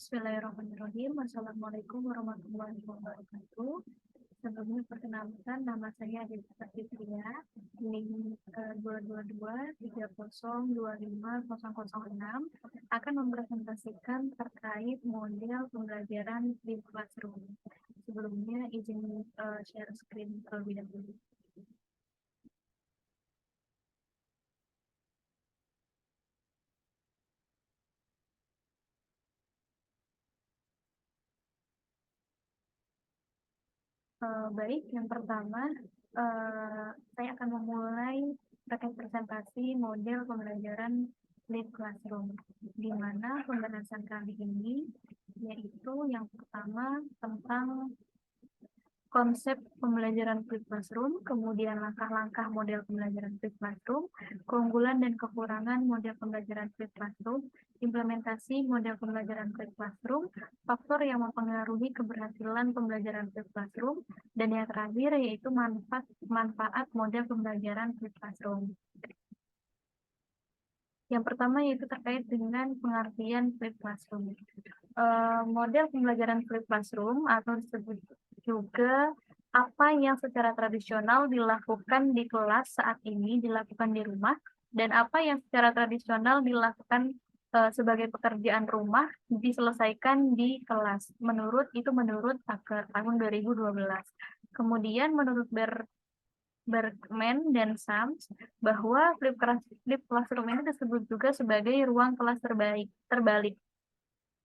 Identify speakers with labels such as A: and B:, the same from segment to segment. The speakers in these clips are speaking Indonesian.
A: Bismillahirrahmanirrahim. Assalamualaikum warahmatullahi wabarakatuh. Sebelumnya perkenalkan, nama saya Adita Fitria, NIM 222-3025-006 akan mempresentasikan terkait model pembelajaran di Classroom. Sebelumnya izin share screen terlebih dahulu. Baik, yang pertama saya akan memulai terkait presentasi model pembelajaran Flipped Classroom, di mana pembahasan kali ini yaitu yang pertama tentang konsep pembelajaran Flipped Classroom, kemudian langkah-langkah model pembelajaran Flipped Classroom, keunggulan dan kekurangan model pembelajaran Flipped Classroom, implementasi model pembelajaran Flipped Classroom, faktor yang mempengaruhi keberhasilan pembelajaran Flipped Classroom, dan yang terakhir yaitu manfaat model pembelajaran Flipped Classroom. Yang pertama yaitu terkait dengan pengertian Flipped Classroom. Model pembelajaran Flipped Classroom atau disebut juga apa yang secara tradisional dilakukan di kelas saat ini dilakukan di rumah, dan apa yang secara tradisional dilakukan sebagai pekerjaan rumah diselesaikan di kelas. Menurut Tucker tahun 2012. Kemudian menurut Bergman dan Sams bahwa Flipped Classroom ini disebut juga sebagai ruang kelas terbalik,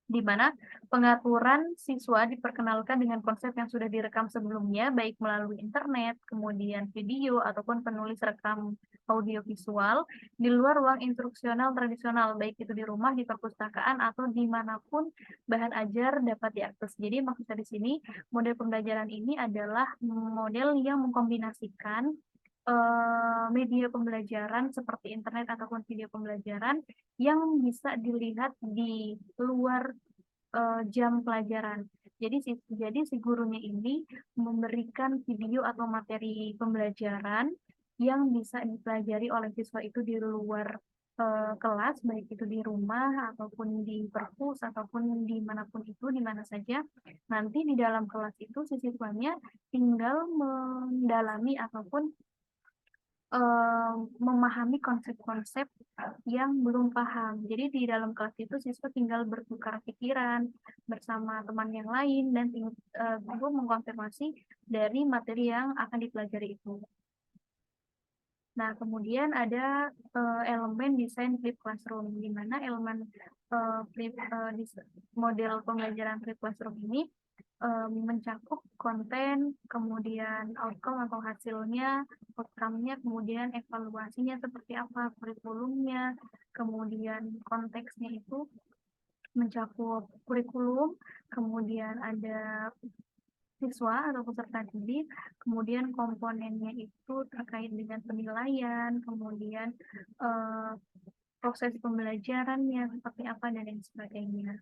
A: di mana pengaturan siswa diperkenalkan dengan konsep yang sudah direkam sebelumnya, baik melalui internet, kemudian video, ataupun penulis rekam audiovisual di luar ruang instruksional tradisional, baik itu di rumah, di perpustakaan, atau dimanapun bahan ajar dapat diakses. Jadi maksudnya di sini, model pembelajaran ini adalah model yang mengkombinasikan media pembelajaran seperti internet ataupun video pembelajaran yang bisa dilihat di luar jam pelajaran. Jadi si gurunya ini memberikan video atau materi pembelajaran yang bisa dipelajari oleh siswa itu di luar kelas, baik itu di rumah ataupun di perpus ataupun dimanapun itu, di mana saja. Nanti di dalam kelas itu si siswanya tinggal mendalami ataupun memahami konsep-konsep yang belum paham. Jadi di dalam kelas itu siswa tinggal bertukar pikiran bersama teman yang lain dan tinggal mengkonfirmasi dari materi yang akan dipelajari itu. Nah, kemudian ada elemen desain Flipped Classroom, di mana elemen model pembelajaran Flipped Classroom ini mencakup konten, kemudian outcome atau hasilnya, outcome-nya, kemudian evaluasinya seperti apa, kurikulumnya, kemudian konteksnya itu mencakup kurikulum, kemudian ada siswa atau peserta didik, kemudian komponennya itu terkait dengan penilaian, kemudian proses pembelajarannya seperti apa, dan lain sebagainya.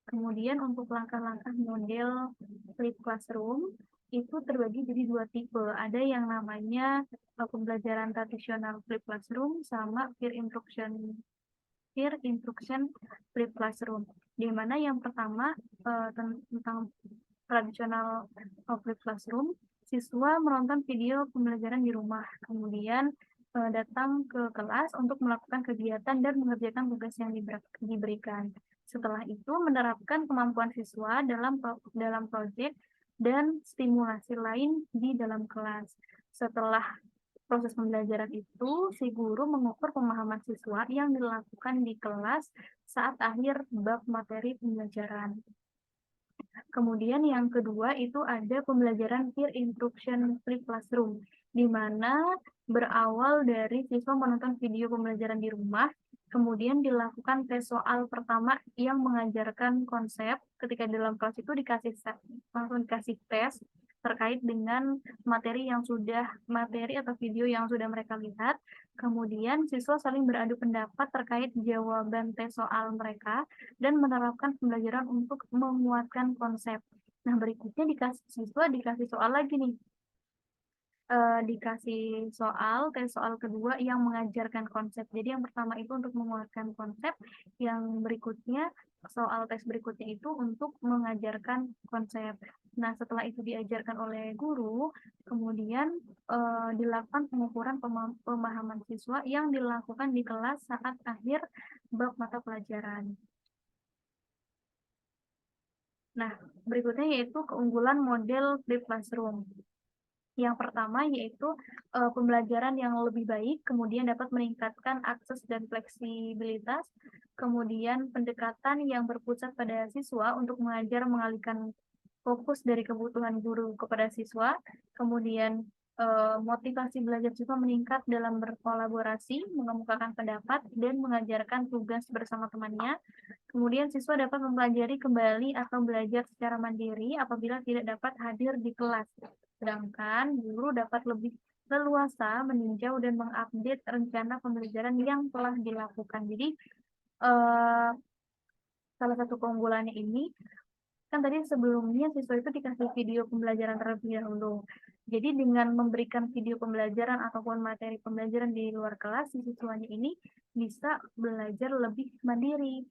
A: Kemudian untuk langkah-langkah model Flipped Classroom itu terbagi jadi dua tipe. Ada yang namanya pembelajaran tradisional Flipped Classroom sama peer instruction Flipped Classroom. Di mana yang pertama tentang tradisional Flipped Classroom, siswa menonton video pembelajaran di rumah, kemudian datang ke kelas untuk melakukan kegiatan dan mengerjakan tugas yang diberikan. Setelah itu menerapkan kemampuan siswa dalam proyek dan stimulasi lain di dalam kelas. Setelah proses pembelajaran itu, si guru mengukur pemahaman siswa yang dilakukan di kelas saat akhir bab materi pembelajaran. Kemudian yang kedua itu ada pembelajaran peer instruction Flipped Classroom, di mana berawal dari siswa menonton video pembelajaran di rumah, kemudian dilakukan tes soal pertama yang mengajarkan konsep. Ketika dalam kelas itu langsung dikasih tes terkait dengan materi atau video yang sudah mereka lihat. Kemudian siswa saling beradu pendapat terkait jawaban tes soal mereka dan menerapkan pembelajaran untuk menguatkan konsep. Nah, berikutnya siswa dikasih soal lagi nih. dikasih soal, tes soal kedua yang mengajarkan konsep. Jadi yang pertama itu untuk menguatkan konsep, yang berikutnya soal tes berikutnya itu untuk mengajarkan konsep. Nah, setelah itu diajarkan oleh guru, kemudian dilakukan pengukuran pemahaman siswa yang dilakukan di kelas saat akhir bab mata pelajaran. Nah, berikutnya yaitu keunggulan model flipped classroom. Yang pertama yaitu pembelajaran yang lebih baik, kemudian dapat meningkatkan akses dan fleksibilitas, kemudian pendekatan yang berpusat pada siswa untuk mengajar mengalihkan fokus dari kebutuhan guru kepada siswa, kemudian motivasi belajar siswa meningkat dalam berkolaborasi, mengemukakan pendapat, dan mengajarkan tugas bersama temannya. Kemudian siswa dapat mempelajari kembali atau belajar secara mandiri apabila tidak dapat hadir di kelas. Sedangkan guru dapat lebih leluasa meninjau dan mengupdate rencana pembelajaran yang telah dilakukan. Jadi eh, salah satu keunggulannya ini kan tadi sebelumnya siswa itu dikasih video pembelajaran terlebih dahulu. Jadi dengan memberikan video pembelajaran ataupun materi pembelajaran di luar kelas, si siswanya ini bisa belajar lebih mandiri.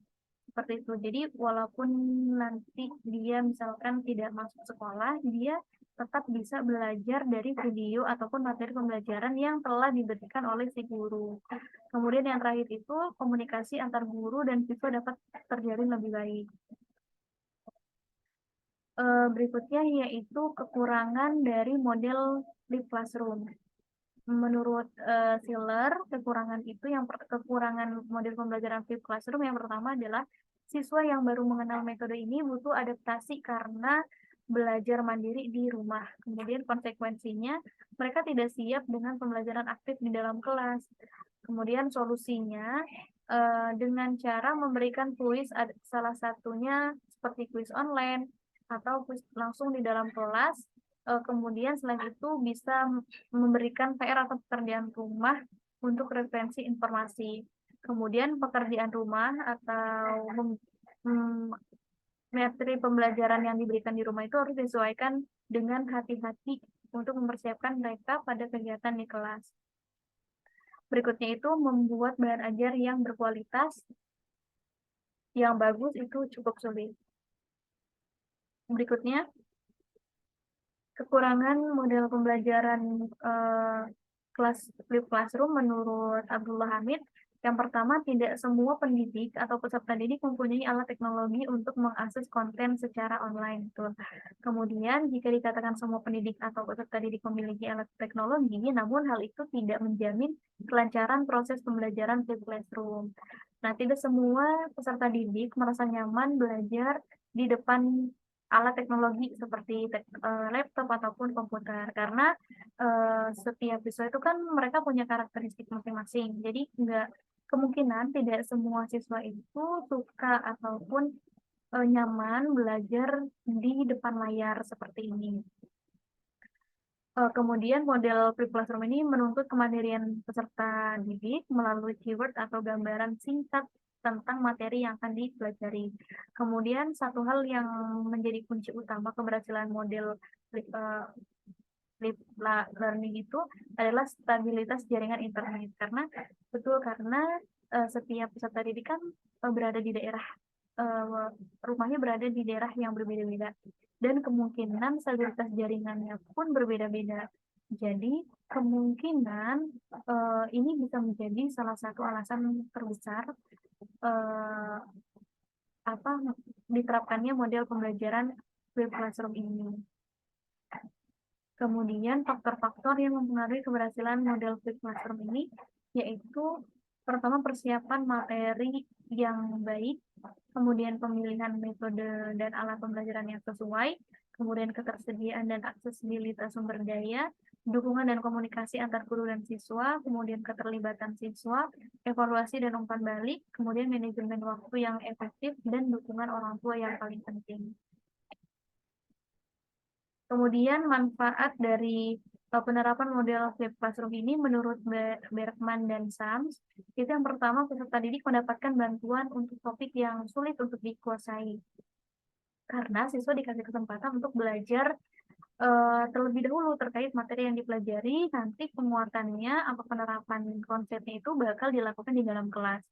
A: Seperti itu. Jadi walaupun nanti dia misalkan tidak masuk sekolah, dia tetap bisa belajar dari video ataupun materi pembelajaran yang telah diberikan oleh si guru. Kemudian yang terakhir itu komunikasi antar guru dan siswa dapat terjalin lebih baik. Berikutnya yaitu kekurangan dari model flipped classroom. Menurut Siller, kekurangan model pembelajaran flipped classroom yang pertama adalah siswa yang baru mengenal metode ini butuh adaptasi karena belajar mandiri di rumah. Kemudian konsekuensinya mereka tidak siap dengan pembelajaran aktif di dalam kelas. Kemudian solusinya dengan cara memberikan kuis, salah satunya seperti kuis online atau kuis langsung di dalam kelas. Kemudian selain itu bisa memberikan PR atau pekerjaan rumah untuk referensi informasi. Kemudian pekerjaan rumah atau materi pembelajaran yang diberikan di rumah itu harus disesuaikan dengan hati-hati untuk mempersiapkan mereka pada kegiatan di kelas. Berikutnya itu membuat bahan ajar yang berkualitas, yang bagus itu cukup sulit. Berikutnya, kekurangan model pembelajaran kelas flipped classroom menurut Abdullah Hamid. Yang pertama, tidak semua pendidik atau peserta didik mempunyai alat teknologi untuk mengakses konten secara online. Tuh. Kemudian, jika dikatakan semua pendidik atau peserta didik memiliki alat teknologi, namun hal itu tidak menjamin kelancaran proses pembelajaran flipped classroom. Nah, tidak semua peserta didik merasa nyaman belajar di depan alat teknologi seperti laptop ataupun komputer karena setiap siswa itu kan mereka punya karakteristik masing-masing. Jadi kemungkinan tidak semua siswa itu suka ataupun nyaman belajar di depan layar seperti ini. Kemudian model flipped classroom ini menuntut kemandirian peserta didik melalui keyword atau gambaran singkat tentang materi yang akan dipelajari. Kemudian satu hal yang menjadi kunci utama keberhasilan model flipped learning itu adalah stabilitas jaringan internet. Karena setiap peserta didik kan berada di daerah rumahnya berada di daerah yang berbeda-beda dan kemungkinan stabilitas jaringannya pun berbeda-beda. Jadi kemungkinan ini bisa menjadi salah satu alasan terbesar apa diterapkannya model pembelajaran flipped classroom ini. Kemudian faktor-faktor yang mempengaruhi keberhasilan model flipped classroom ini yaitu pertama persiapan materi yang baik, kemudian pemilihan metode dan alat pembelajaran yang sesuai, kemudian ketersediaan dan aksesibilitas sumber daya, dukungan dan komunikasi antar guru dan siswa, kemudian keterlibatan siswa, evaluasi dan umpan balik, kemudian manajemen waktu yang efektif, dan dukungan orang tua yang paling penting. Kemudian manfaat dari penerapan model flipped classroom ini menurut Bergman dan Sams, itu yang pertama peserta didik mendapatkan bantuan untuk topik yang sulit untuk dikuasai. Karena siswa dikasih kesempatan untuk belajar terlebih dahulu terkait materi yang dipelajari, nanti penguatannya atau penerapan konsepnya itu bakal dilakukan di dalam kelas.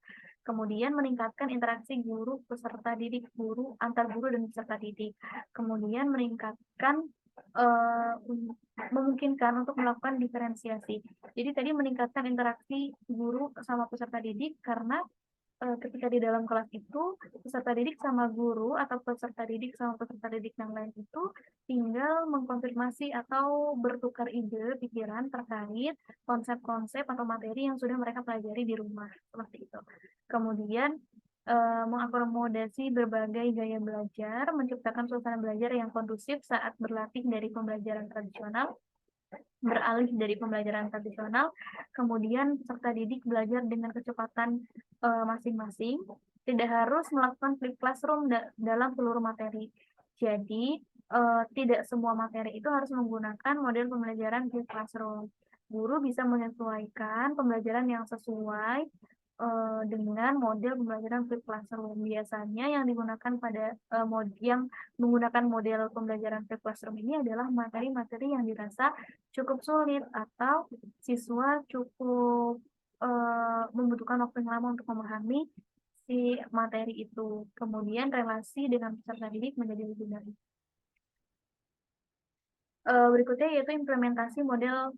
A: Kemudian meningkatkan interaksi guru peserta didik, guru antar guru dan peserta didik. Kemudian meningkatkan memungkinkan untuk melakukan diferensiasi. Jadi tadi meningkatkan interaksi guru sama peserta didik karena ketika di dalam kelas itu peserta didik sama guru atau peserta didik sama peserta didik yang lain itu tinggal mengkonfirmasi atau bertukar ide, pikiran terkait konsep-konsep atau materi yang sudah mereka pelajari di rumah seperti itu. Kemudian mengakomodasi berbagai gaya belajar, menciptakan suasana belajar yang kondusif saat berlatih dari pembelajaran tradisional, beralih dari pembelajaran tradisional, kemudian peserta didik belajar dengan kecepatan masing-masing, tidak harus melakukan flip classroom dalam seluruh materi. Jadi, tidak semua materi itu harus menggunakan model pembelajaran flip classroom. Guru bisa menyesuaikan pembelajaran yang sesuai dengan model pembelajaran flip classroom. Biasanya yang digunakan pada yang menggunakan model pembelajaran flip classroom ini adalah materi-materi yang dirasa cukup sulit atau siswa cukup membutuhkan waktu yang lama untuk memahami si materi itu. Kemudian relasi dengan peserta didik menjadi lebih baik. Berikutnya yaitu implementasi model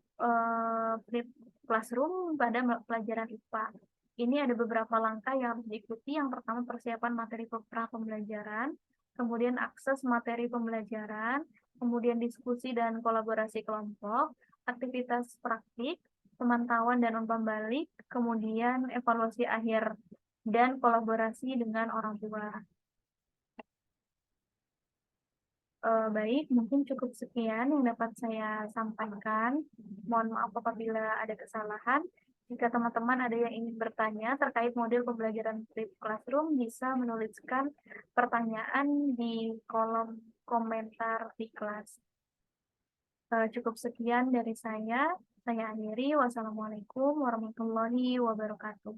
A: flip classroom pada pelajaran IPA. Ini ada beberapa langkah yang harus diikuti. Yang pertama persiapan materi pra-pembelajaran, kemudian akses materi pembelajaran, kemudian diskusi dan kolaborasi kelompok, aktivitas praktik, pemantauan dan umpan balik, kemudian evaluasi akhir, dan kolaborasi dengan orang tua. Baik, mungkin cukup sekian yang dapat saya sampaikan. Mohon maaf apabila ada kesalahan. Jika teman-teman ada yang ingin bertanya terkait model pembelajaran flip classroom, bisa menuliskan pertanyaan di kolom komentar di kelas. Cukup sekian dari saya. Saya akhiri. Wassalamualaikum warahmatullahi wabarakatuh.